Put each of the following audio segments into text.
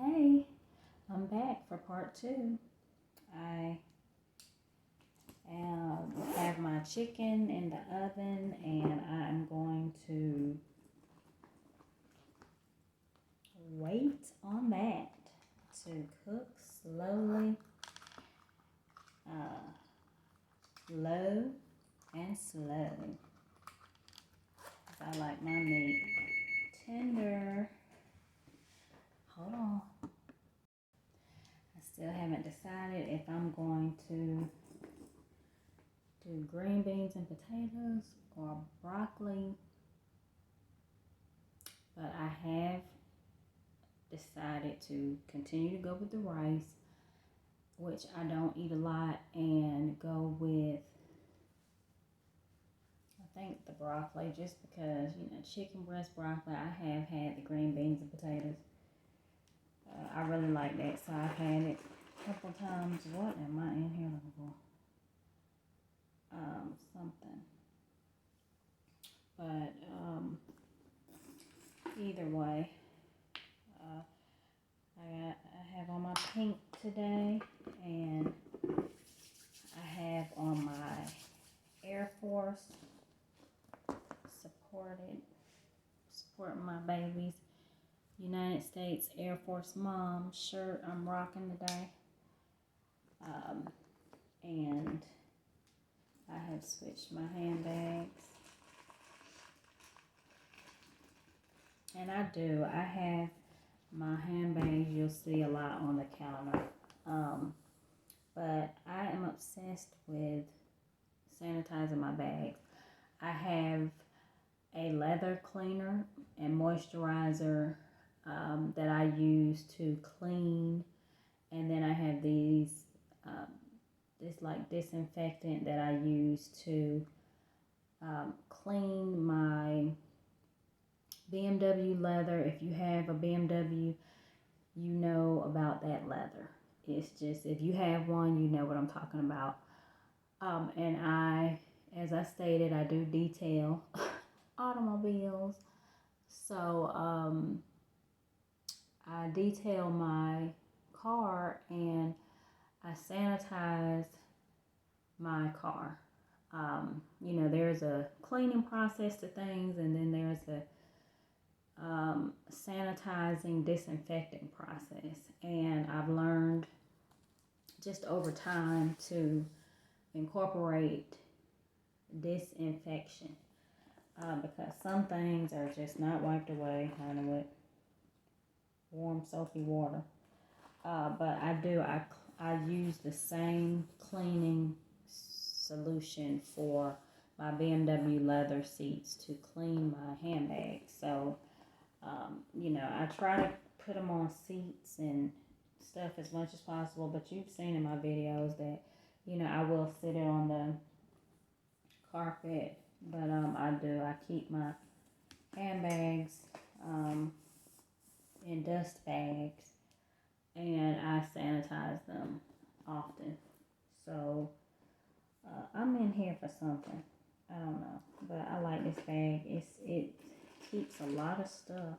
Hey, I'm back for part two. I have my chicken in the oven and I'm going to wait on that to cook slowly, low and slow. I like my meat tender. Hold on. I still haven't decided if I'm going to do green beans and potatoes or broccoli, but I have decided to continue to go with the rice, which I don't eat a lot, and go with, I think, the broccoli, just because, chicken breast broccoli. I have had the green beans and potatoes. I really like that, so I've had it a couple times. What am I in here looking for? Something. But either way, I have on my pink today, and I have on my Air Force supporting my babies, United States Air Force mom shirt I'm rocking today. And I have switched my handbags. And I have my handbags you'll see a lot on the counter. But I am obsessed with sanitizing my bags. I have a leather cleaner and moisturizer that I use to clean. And then I have this like disinfectant that I use to clean my BMW leather. If you have a BMW, you know about that leather. It's just, if you have one, you know what I'm talking about. And as I stated, I do detail automobiles. So I detail my car and I sanitize my car. There's a cleaning process to things, and then there's a sanitizing, disinfecting process. And I've learned just over time to incorporate disinfection because some things are just not wiped away kind of with warm soapy water. But I use the same cleaning solution for my BMW leather seats to clean my handbags. So, I try to put them on seats and stuff as much as possible, but you've seen in my videos that, I will sit it on the carpet, but I keep my handbags in dust bags, and I sanitize them often. So I'm in here for something. I don't know, but I like this bag. It keeps a lot of stuff,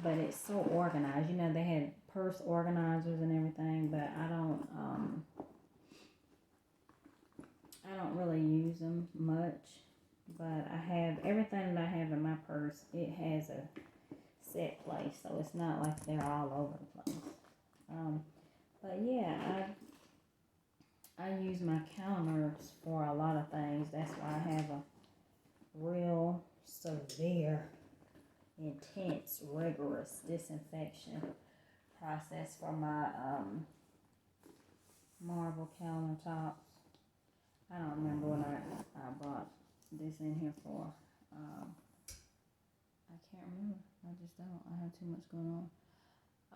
but it's so organized. They had purse organizers and everything, but I don't really use them much. But I have everything that I have in my purse. It has a set place, so it's not like they're all over the place. But yeah, I use my counters for a lot of things. That's why I have a real severe, intense, rigorous disinfection process for my marble countertops. I don't remember what I brought this in here for. I can't remember. I just don't. I have too much going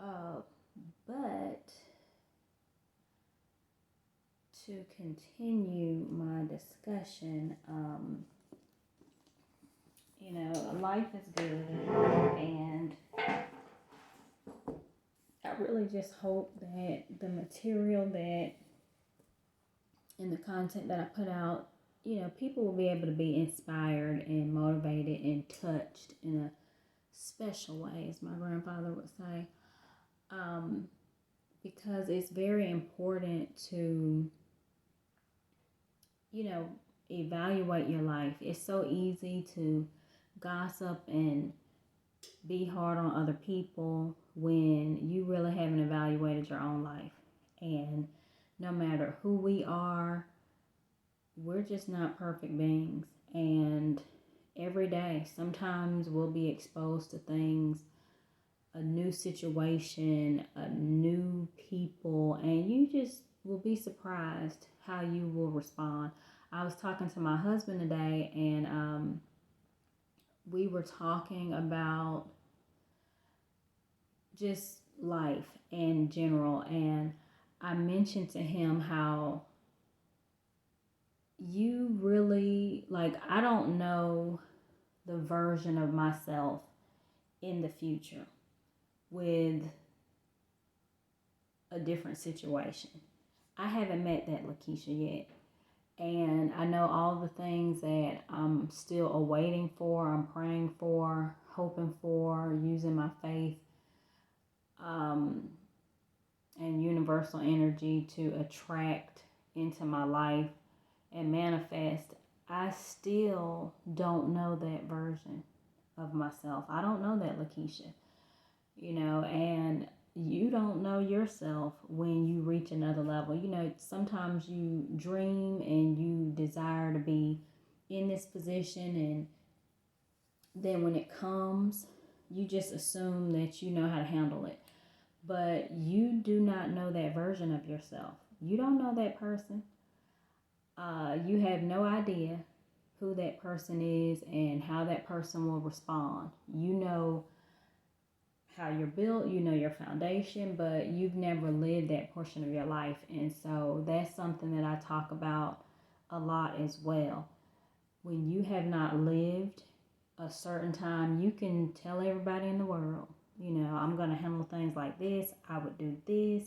on. But to continue my discussion, life is good, and I really just hope that the material that and the content that I put out, people will be able to be inspired and motivated and touched in a special way, as my grandfather would say, because it's very important to, evaluate your life. It's so easy to gossip and be hard on other people when you really haven't evaluated your own life. And no matter who we are, we're just not perfect beings. And every day, sometimes we'll be exposed to things, a new situation, a new people, and you just will be surprised how you will respond. I was talking to my husband today, and we were talking about just life in general, and I mentioned to him how you really, like, I don't know the version of myself in the future with a different situation. I haven't met that LaKeisha yet. And I know all the things that I'm still awaiting for, I'm praying for, hoping for, using my faith and universal energy to attract into my life and manifest. I still don't know that version of myself. I don't know that LaKeisha, and you don't know yourself when you reach another level. Sometimes you dream and you desire to be in this position, and then when it comes, you just assume that you know how to handle it. But you do not know that version of yourself. You don't know that person. You have no idea who that person is and how that person will respond. You know how you're built, you know your foundation, but you've never lived that portion of your life. And so that's something that I talk about a lot as well. When you have not lived a certain time, you can tell everybody in the world, I'm going to handle things like this, I would do this.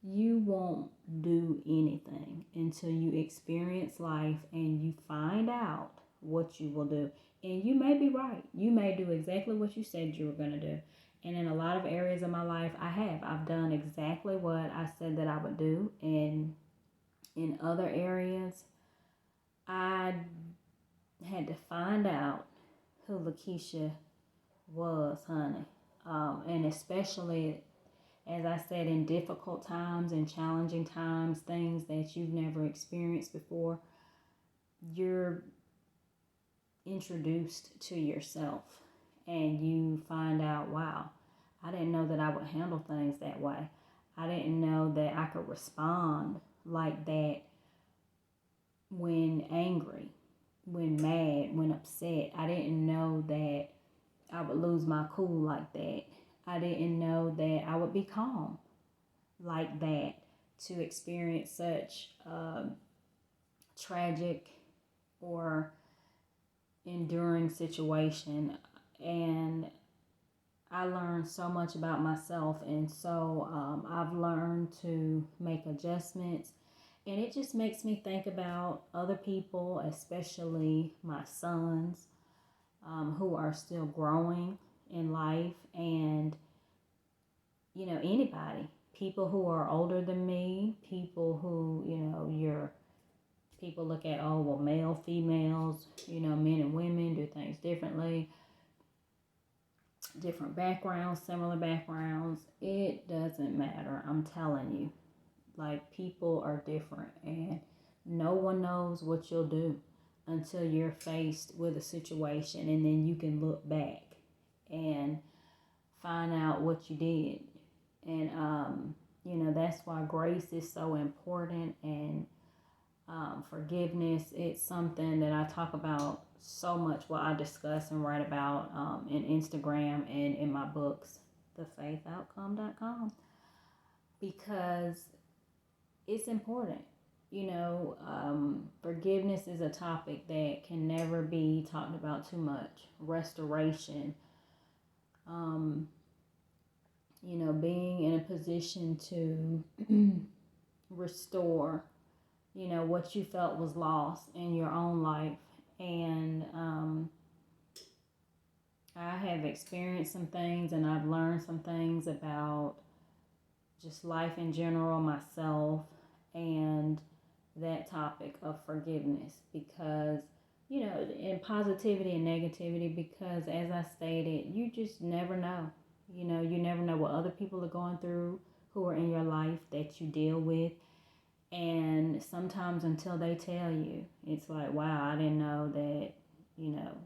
You won't do anything until you experience life and you find out what you will do. And you may be right. You may do exactly what you said you were going to do. And in a lot of areas of my life, I've done exactly what I said that I would do. And in other areas, I had to find out who LaKeisha was, honey. And especially, as I said, in difficult times and challenging times, things that you've never experienced before, you're introduced to yourself and you find out, wow, I didn't know that I would handle things that way. I didn't know that I could respond like that when angry, when mad, when upset. I didn't know that I would lose my cool like that. I didn't know that I would be calm like that to experience such tragic or enduring situation. And I learned so much about myself, and so I've learned to make adjustments, and it just makes me think about other people, especially my sons, who are still growing in life, and anybody, people who are older than me, people who people look at, oh well, male, females, men and women do things differently. Different backgrounds, similar backgrounds, it doesn't matter. I'm telling you, like, people are different, and no one knows what you'll do until you're faced with a situation, and then you can look back and find out what you did. And that's why grace is so important, and forgiveness, it's something that I talk about so much, I discuss and write about in Instagram and in my books, thefaithoutcome.com, because it's important. Forgiveness is a topic that can never be talked about too much. Restoration, being in a position to restore what you felt was lost in your own life. And I have experienced some things and I've learned some things about just life in general, myself, and that topic of forgiveness because, in positivity and negativity, because as I stated, you just never know. You never know what other people are going through who are in your life that you deal with. And sometimes until they tell you, it's like, wow, I didn't know that, you know,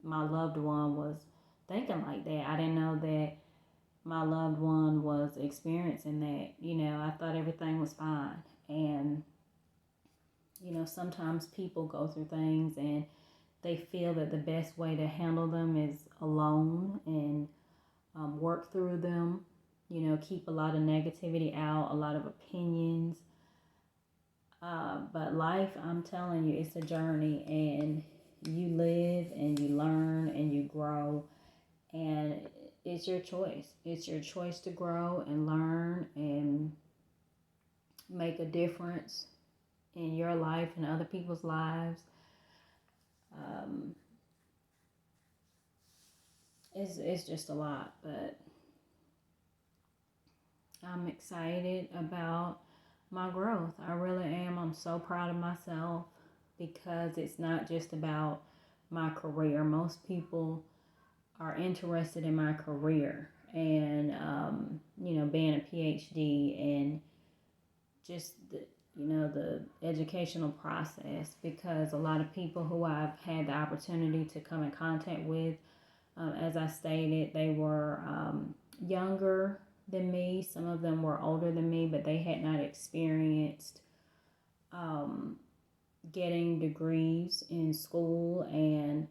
my loved one was thinking like that. I didn't know that my loved one was experiencing that. I thought everything was fine. And, sometimes people go through things and they feel that the best way to handle them is alone and work through them, keep a lot of negativity out, a lot of opinions. But life, I'm telling you, it's a journey, and you live and you learn and you grow, and it's your choice. It's your choice to grow and learn and make a difference in your life and other people's lives. Um, it's just a lot, but I'm excited about my growth. I really am. I'm so proud of myself because it's not just about my career. Most people are interested in my career and, being a PhD and just the educational process, because a lot of people who I've had the opportunity to come in contact with, as I stated, they were younger than me. Some of them were older than me, but they had not experienced getting degrees in school. And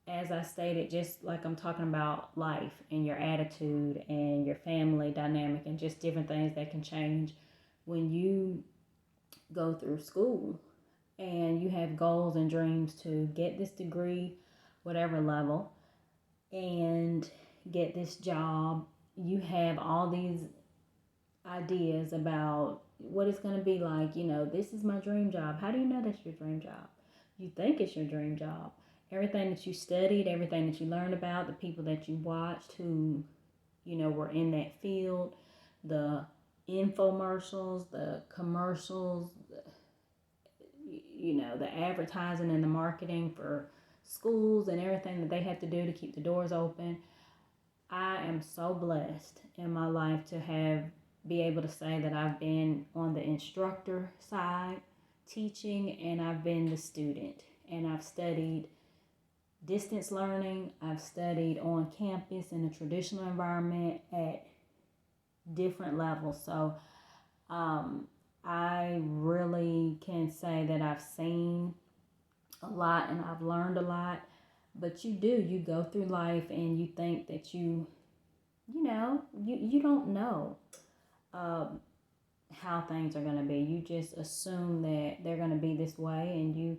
as I stated, just like I'm talking about life and your attitude and your family dynamic and just different things that can change when you go through school and you have goals and dreams to get this degree, whatever level, and get this job. You have all these ideas about what it's going to be like. This is my dream job. How do you know that's your dream job? You think it's your dream job. Everything that you studied, everything that you learned about, the people that you watched who, were in that field, the infomercials, the commercials, the advertising and the marketing for schools and everything that they have to do to keep the doors open. I am so blessed in my life to be able to say that I've been on the instructor side teaching, and I've been the student, and I've studied distance learning. I've studied on campus in a traditional environment at different levels. So I really can say that I've seen a lot and I've learned a lot. But you go through life and you think that you don't know how things are going to be. You just assume that they're going to be this way and you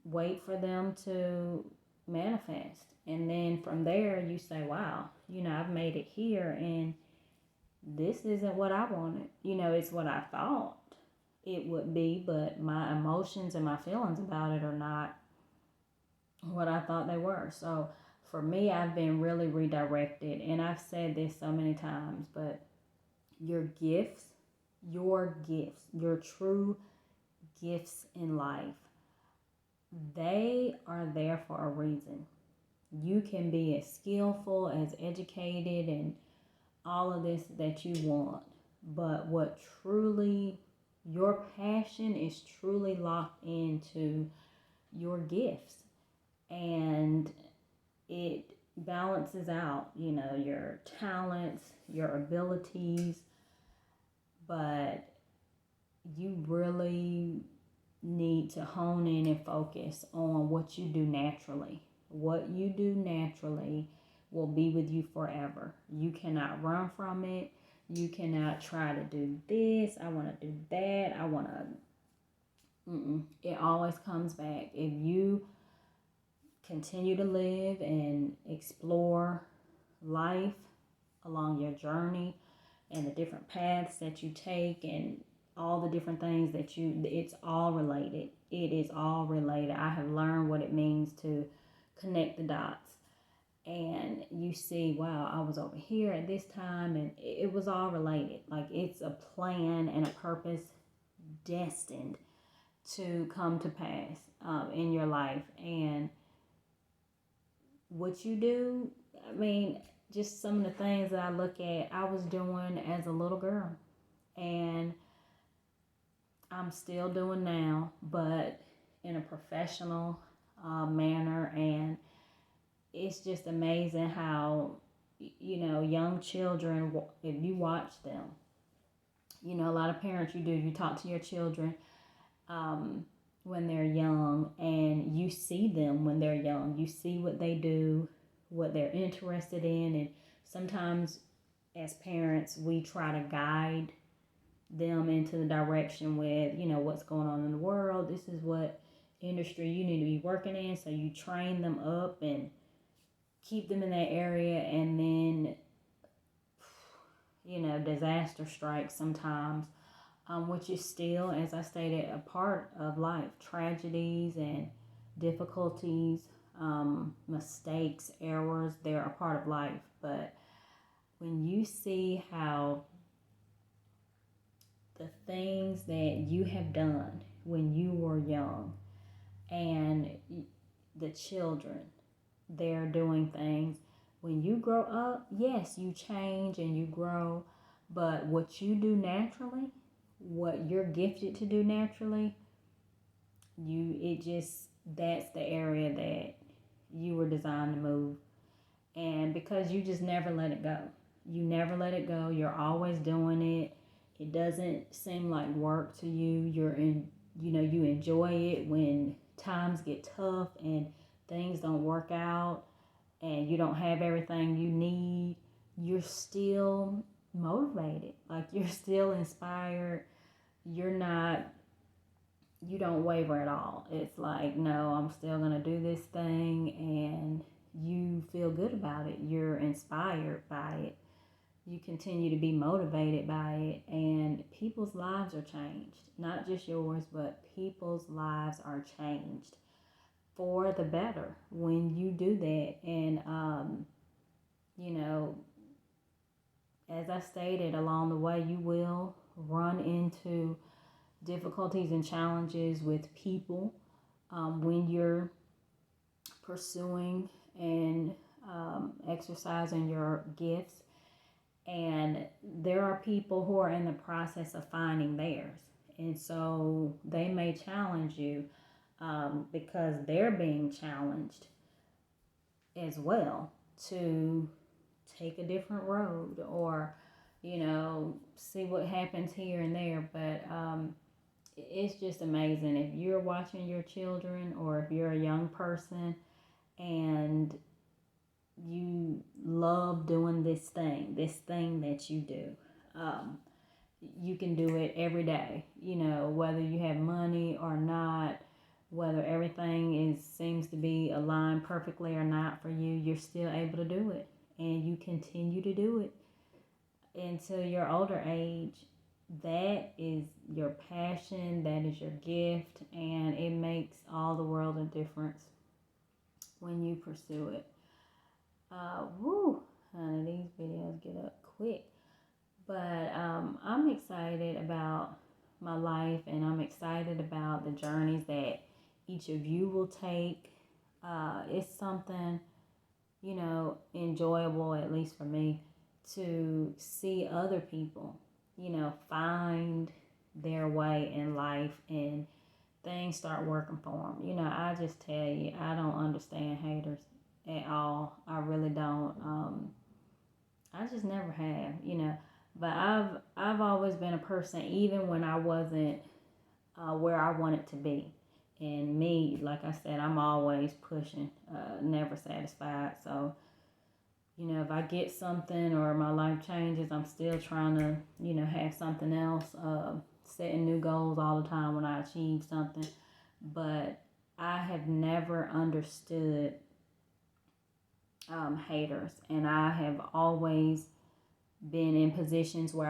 wait for them to manifest. And then from there you say, wow, I've made it here and this isn't what I wanted. It's what I thought it would be, but my emotions and my feelings about it are not what I thought they were. So for me, I've been really redirected, and I've said this so many times, but your gifts, your true gifts in life, they are there for a reason. You can be as skillful, as educated, and all of this that you want, but what truly, your passion is truly locked into your gifts, and it balances out, your talents, your abilities, but you really need to hone in and focus on what you do naturally. What you do naturally will be with you forever. You cannot run from it. You cannot try to do this. I want to do that. It always comes back. If you continue to live and explore life along your journey and the different paths that you take and all the different things it's all related. It is all related. I have learned what it means to connect the dots. and you see, wow, I was over here at this time, and it was all related. Like, it's a plan and a purpose destined to come to pass in your life. And what you do, I mean, just some of the things that I look at, I was doing as a little girl, and I'm still doing now, but in a professional manner. And it's just amazing how, young children, if you watch them, a lot of parents, you talk to your children when they're young, and you see them when they're young. You see what they do, what they're interested in, and sometimes as parents, we try to guide them into the direction with, what's going on in the world. This is what industry you need to be working in. So you train them up and keep them in that area, and then, disaster strikes sometimes, which is still, as I stated, a part of life. Tragedies and difficulties, mistakes, errors, they're a part of life. But when you see how the things that you have done when you were young, and the children, they're doing things when you grow up, yes, you change and you grow, but what you do naturally, what you're gifted to do naturally, that's the area that you were designed to move. And because you just never let it go. You never let it go. You're always doing it. It doesn't seem like work to you. You enjoy it when times get tough and things don't work out and you don't have everything you need. You're still motivated. Like, you're still inspired. You don't waver at all. It's like, no, I'm still going to do this thing, and you feel good about it. You're inspired by it. You continue to be motivated by it, and people's lives are changed. Not just yours, but people's lives are changed for the better when you do that. And, as I stated, along the way, you will run into difficulties and challenges with people when you're pursuing and exercising your gifts. And there are people who are in the process of finding theirs. And so they may challenge you because they're being challenged as well to take a different road, or, see what happens here and there. But it's just amazing. If you're watching your children, or if you're a young person and you love doing this thing that you do, you can do it every day, whether you have money or not, whether everything seems to be aligned perfectly or not for you, you're still able to do it, and you continue to do it until your older age. That is your passion, that is your gift, and it makes all the world of difference when you pursue it. Honey, these videos get up quick. But I'm excited about my life, and I'm excited about the journeys that each of you will take. It's something, enjoyable, at least for me, to see other people, find their way in life and things start working for them. I just tell you, I don't understand haters at all. I really don't. I just never have, But I've always been a person, even when I wasn't where I wanted to be. And me, like I said, I'm always pushing, never satisfied. So, if I get something or my life changes, I'm still trying to, have something else, setting new goals all the time when I achieve something. But I have never understood haters, and I have always been in positions where